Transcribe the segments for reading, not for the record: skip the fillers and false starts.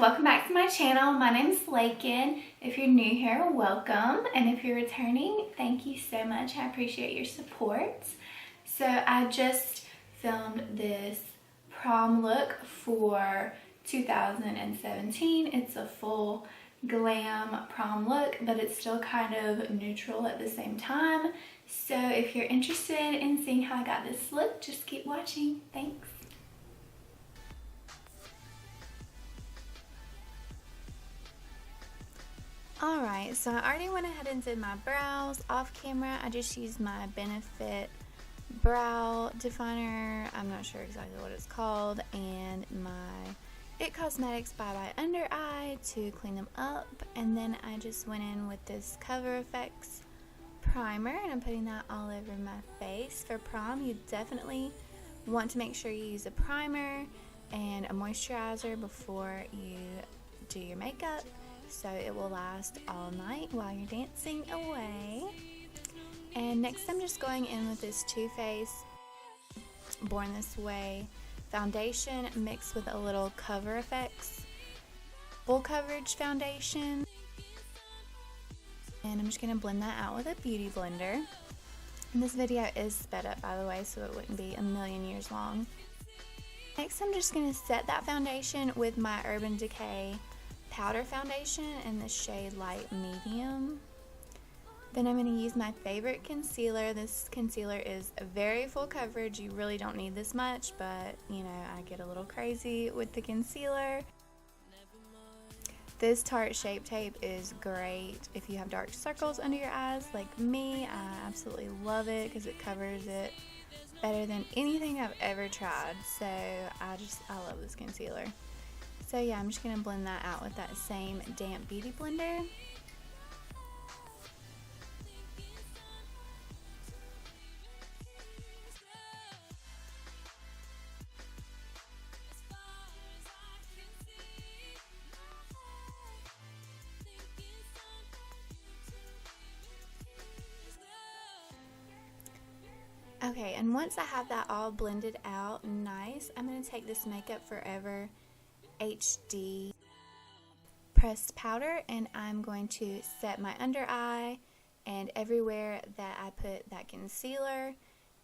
welcome back to my channel. My name is Laiken. If you're new here, welcome, and if you're returning, thank you so much. I appreciate your support. So I just filmed this prom look for 2017. It's a full glam prom look, but it's still kind of neutral at the same time. So if you're interested in seeing how I got this look, just keep watching. Thanks. Alright, so I already went ahead and did my brows off camera. I just used my Benefit brow definer, I'm not sure exactly what it's called, and my It Cosmetics Bye Bye Under Eye to clean them up. And then I just went in with this Cover FX primer, and I'm putting that all over my face. For prom, you definitely want to make sure you use a primer and a moisturizer before you do your makeup, so it will last all night while you're dancing away. And next I'm just going in with this Too Faced Born This Way foundation mixed with a little Cover FX full coverage foundation. And I'm just going to blend that out with a beauty blender. And this video is sped up, by the way, so it wouldn't be a million years long. Next I'm just going to set that foundation with my Urban Decay powder foundation in the shade Light Medium. Then I'm going to use my favorite concealer. This concealer is very full coverage. You really don't need this much, but you know, I get a little crazy with the concealer. This Tarte Shape Tape is great if you have dark circles under your eyes like me. I absolutely love it because it covers it better than anything I've ever tried. So I love this concealer. So yeah, I'm just going to blend that out with that same damp beauty blender. Okay, and once I have that all blended out nice, I'm going to take this Makeup Forever HD pressed powder, and I'm going to set my under eye and everywhere that I put that concealer.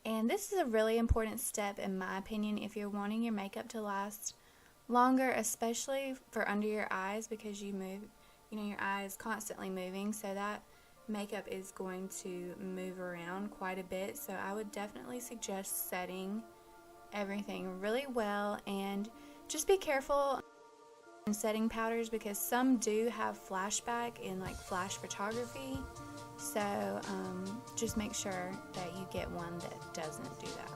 And this is a really important step in my opinion if you're wanting your makeup to last longer, especially for under your eyes, because you move, you know, your eye is constantly moving, so that makeup is going to move around quite a bit. So I would definitely suggest setting everything really well, and just be careful in setting powders because some do have flashback in like flash photography. So just make sure that you get one that doesn't do that.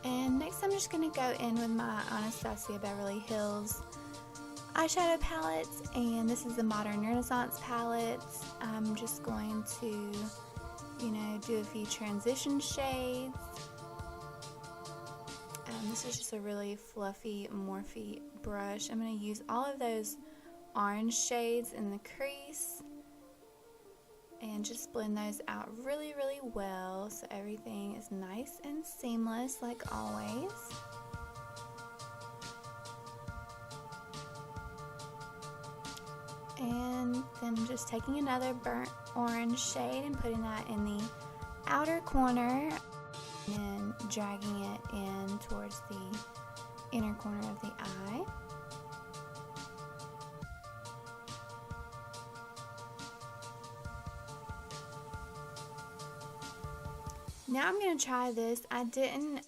And next I'm just going to go in with my Anastasia Beverly Hills eyeshadow palettes, and this is the Modern Renaissance palette. I'm just going to, you know, do a few transition shades. This is just a really fluffy Morphe brush. I'm going to use all of those orange shades in the crease and just blend those out really, really well so everything is nice and seamless like always. And then I'm just taking another burnt orange shade and putting that in the outer corner and dragging it in towards the inner corner of the eye. Now I'm going to try this. I didn't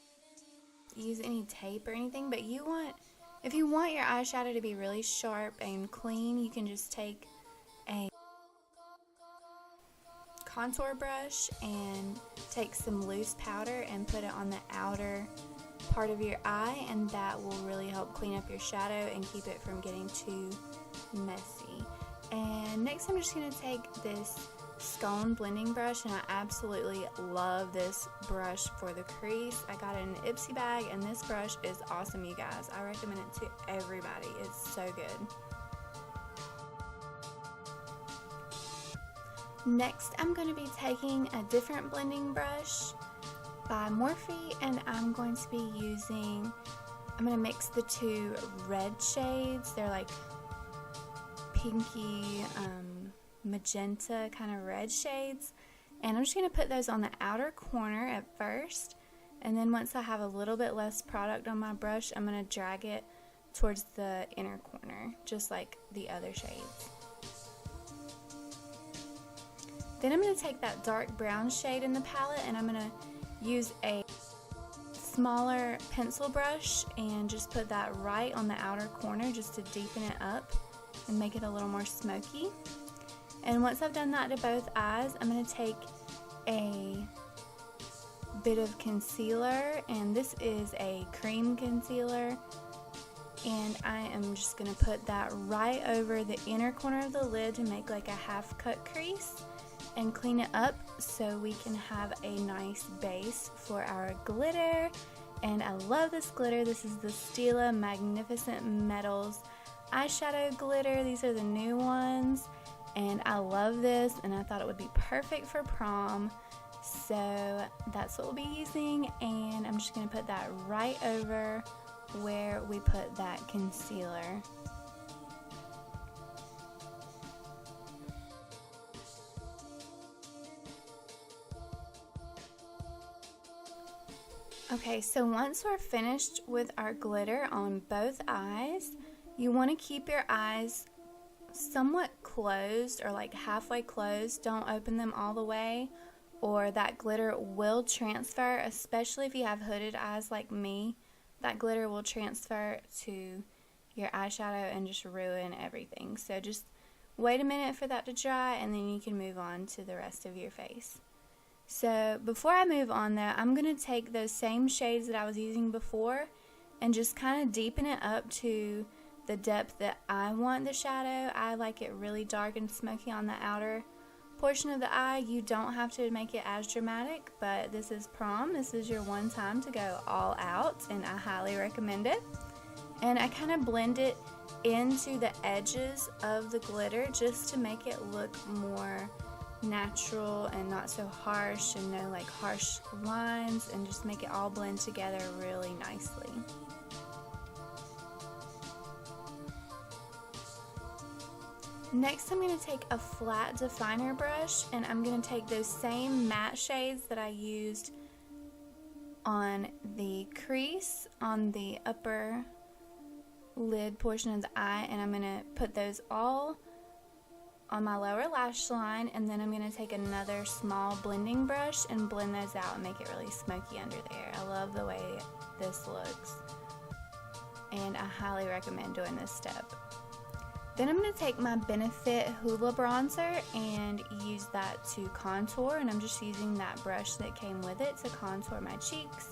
use any tape or anything, but if you want your eyeshadow to be really sharp and clean, you can just take a contour brush and take some loose powder and put it on the outer part of your eye, and that will really help clean up your shadow and keep it from getting too messy. And next I'm just going to take this Scone blending brush, and I absolutely love this brush for the crease. I got it in an Ipsy bag, and this brush is awesome, you guys. I recommend it to everybody. It's so good. Next, I'm going to be taking a different blending brush by Morphe, and I'm going to be using, I'm going to mix the two red shades. They're like pinky, magenta kind of red shades, and I'm just going to put those on the outer corner at first, and then once I have a little bit less product on my brush, I'm going to drag it towards the inner corner, just like the other shades. Then I'm going to take that dark brown shade in the palette, and I'm going to use a smaller pencil brush and just put that right on the outer corner just to deepen it up and make it a little more smoky. And once I've done that to both eyes, I'm going to take a bit of concealer, and this is a cream concealer, and I am just going to put that right over the inner corner of the lid to make like a half cut crease and clean it up so we can have a nice base for our glitter. And I love this glitter. This is the Stila Magnificent Metals eyeshadow glitter. These are the new ones, and I love this, and I thought it would be perfect for prom, so that's what we'll be using. And I'm just going to put that right over where we put that concealer. Okay, so once we're finished with our glitter on both eyes, you want to keep your eyes somewhat closed, or like halfway closed. Don't open them all the way, or that glitter will transfer, especially if you have hooded eyes like me. That glitter will transfer to your eyeshadow and just ruin everything. So just wait a minute for that to dry, and then you can move on to the rest of your face. So before I move on though, I'm going to take those same shades that I was using before and just kind of deepen it up to the depth that I want the shadow. I like it really dark and smoky on the outer portion of the eye. You don't have to make it as dramatic, but this is prom. This is your one time to go all out, and I highly recommend it. And I kind of blend it into the edges of the glitter just to make it look more natural and not so harsh, and no like harsh lines, and just make it all blend together really nicely. Next, I'm going to take a flat definer brush, and I'm going to take those same matte shades that I used on the crease on the upper lid portion of the eye, and I'm going to put those all on my lower lash line, and then I'm going to take another small blending brush and blend those out and make it really smoky under there. I love the way this looks, and I highly recommend doing this step. Then I'm going to take my Benefit Hoola bronzer and use that to contour, and I'm just using that brush that came with it to contour my cheeks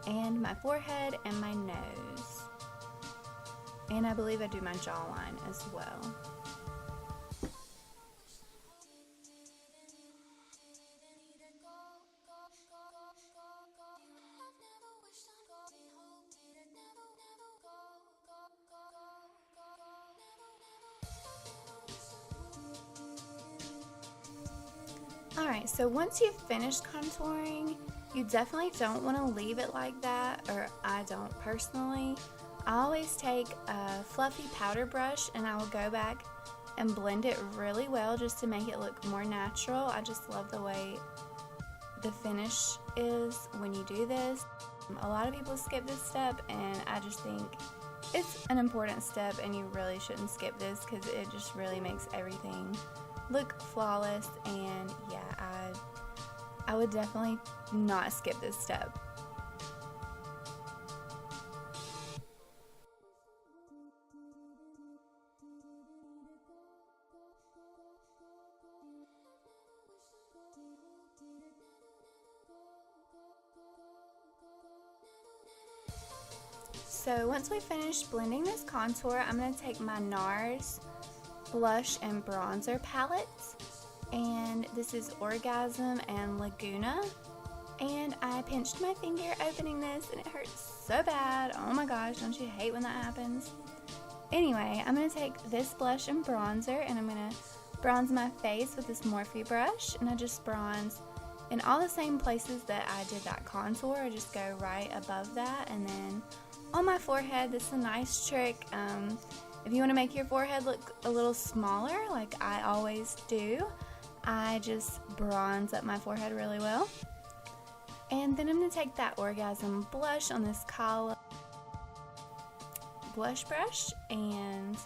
and my forehead and my nose. And I believe I do my jawline as well. Alright, so once you've finished contouring, you definitely don't want to leave it like that, or I don't personally. I always take a fluffy powder brush and I will go back and blend it really well just to make it look more natural. I just love the way the finish is when you do this. A lot of people skip this step, and I just think it's an important step, and you really shouldn't skip this because it just really makes everything look flawless. And yeah, I would definitely not skip this step. So once we finish blending this contour, I'm going to take my NARS blush and bronzer palettes, and this is Orgasm and Laguna, and I pinched my finger opening this and it hurts so bad. Oh my gosh, don't you hate when that happens? Anyway, I'm going to take this blush and bronzer, and I'm going to bronze my face with this Morphe brush, and I just bronze In all the same places that I did that contour, I just go right above that, and then on my forehead, this is a nice trick. If you want to make your forehead look a little smaller, like I always do, I just bronze up my forehead really well. And then I'm going to take that Orgasm blush on this Kala blush brush and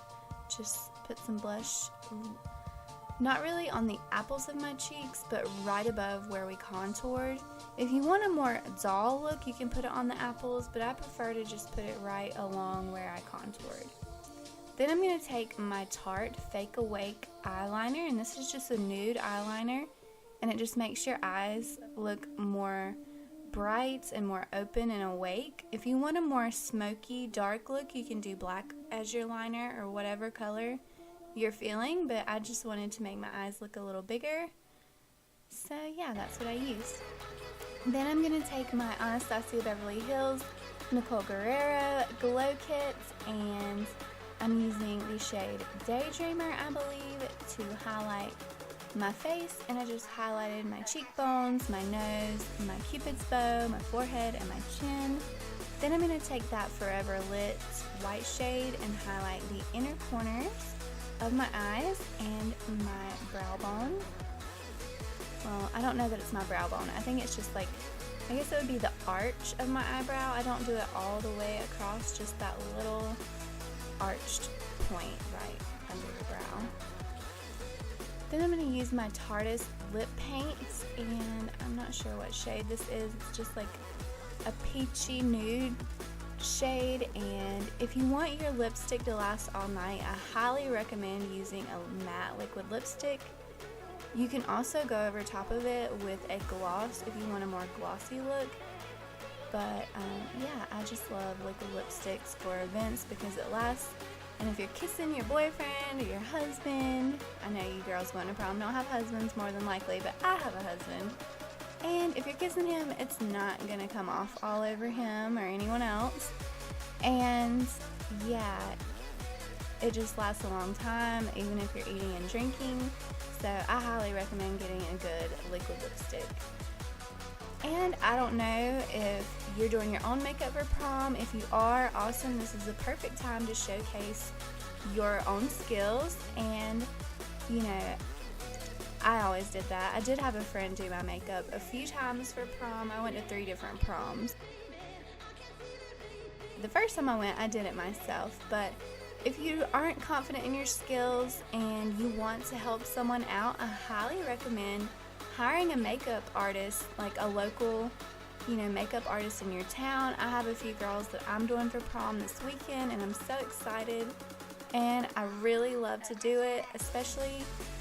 just put some blush, not really on the apples of my cheeks, but right above where we contoured. If you want a more doll look, you can put it on the apples, but I prefer to just put it right along where I contoured. Then I'm going to take my Tarte Fake Awake eyeliner, and this is just a nude eyeliner, and it just makes your eyes look more bright and more open and awake. If you want a more smoky, dark look, you can do black as your liner or whatever color you're feeling, but I just wanted to make my eyes look a little bigger. So yeah, that's what I used. Then I'm going to take my Anastasia Beverly Hills Nicole Guerrero Glow Kit, and I'm using the shade Daydreamer, I believe, to highlight my face, and I just highlighted my cheekbones, my nose, my cupid's bow, my forehead, and my chin. Then I'm going to take that Forever Lit white shade and highlight the inner corners of my eyes and my brow bone. Well, I don't know that it's my brow bone. I think it's just like, I guess it would be the arch of my eyebrow. I don't do it all the way across, just that little arched point right under the brow. Then I'm going to use my Tarte lip paint, and I'm not sure what shade this is. It's just like a peachy nude shade, and if you want your lipstick to last all night, I highly recommend using a matte liquid lipstick. You can also go over top of it with a gloss if you want a more glossy look. But yeah, I just love liquid lipsticks for events because it lasts. And if you're kissing your boyfriend or your husband, I know you girls going to prom don't have husbands more than likely, but I have a husband. And if you're kissing him, it's not going to come off all over him or anyone else. And yeah, it just lasts a long time, even if you're eating and drinking. So I highly recommend getting a good liquid lipstick. And I don't know if you're doing your own makeup for prom. If you are, awesome. This is the perfect time to showcase your own skills. And, you know, I always did that. I did have a friend do my makeup a few times for prom. I went to 3 different proms. The first time I went, I did it myself. But if you aren't confident in your skills and you want to help someone out, I highly recommend hiring a makeup artist, like a local, you know, makeup artist in your town. I have a few girls that I'm doing for prom this weekend, and I'm so excited, and I really love to do it. Especially,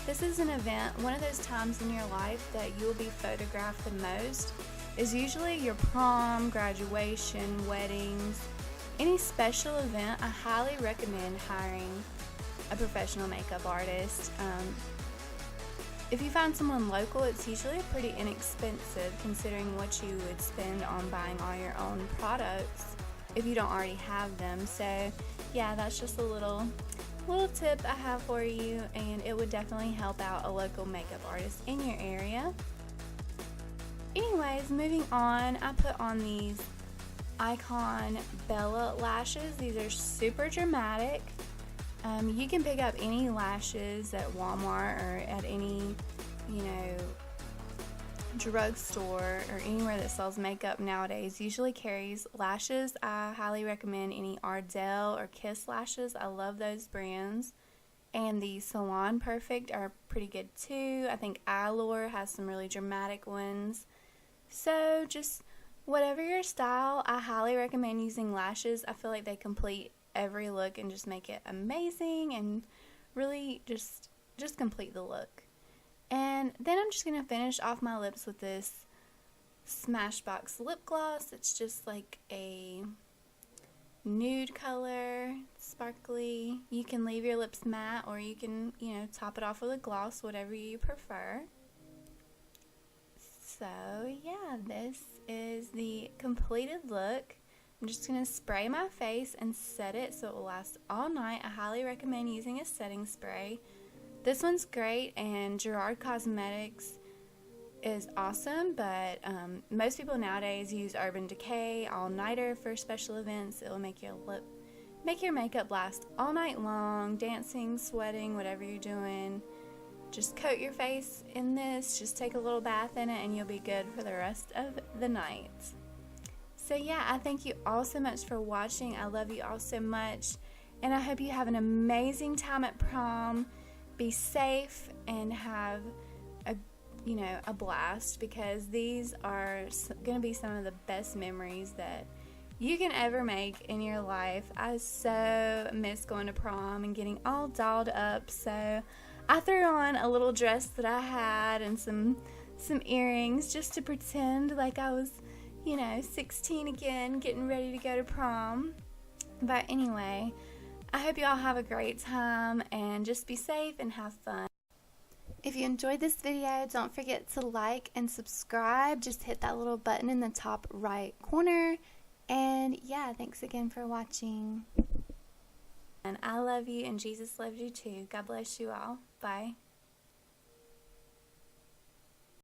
this is an event, one of those times in your life that you'll be photographed the most is usually your prom, graduation, weddings, any special event. I highly recommend hiring a professional makeup artist. If you find someone local, it's usually pretty inexpensive considering what you would spend on buying all your own products if you don't already have them. So yeah, that's just a little tip I have for you, and it would definitely help out a local makeup artist in your area. Anyways, moving on, I put on these Icon Bella lashes. These are super dramatic. You can pick up any lashes at Walmart or at any, you know, drugstore or anywhere that sells makeup nowadays. Usually carries lashes. I highly recommend any Ardell or Kiss lashes. I love those brands. And the Salon Perfect are pretty good too. I think Allure has some really dramatic ones. So just whatever your style, I highly recommend using lashes. I feel like they complete every look and just make it amazing and really just complete the look. And then I'm just going to finish off my lips with this Smashbox lip gloss. It's just like a nude color, sparkly. You can leave your lips matte or you can, you know, top it off with a gloss, whatever you prefer. So yeah, this is the completed look. I'm just going to spray my face and set it so it will last all night. I highly recommend using a setting spray. This one's great, and Gerard Cosmetics is awesome, but most people nowadays use Urban Decay all-nighter for special events. It will make your makeup last all night long, dancing, sweating, whatever you're doing. Just coat your face in this, just take a little bath in it, and you'll be good for the rest of the night. So yeah, I thank you all so much for watching. I love you all so much, and I hope you have an amazing time at prom. Be safe and have a blast, because these are going to be some of the best memories that you can ever make in your life. I so miss going to prom and getting all dolled up, so I threw on a little dress that I had and some earrings just to pretend like I was 16 again, getting ready to go to prom. But anyway, I hope you all have a great time and just be safe and have fun. If you enjoyed this video, don't forget to like and subscribe. Just hit that little button in the top right corner. And yeah, thanks again for watching. And I love you, and Jesus loves you too. God bless you all. Bye.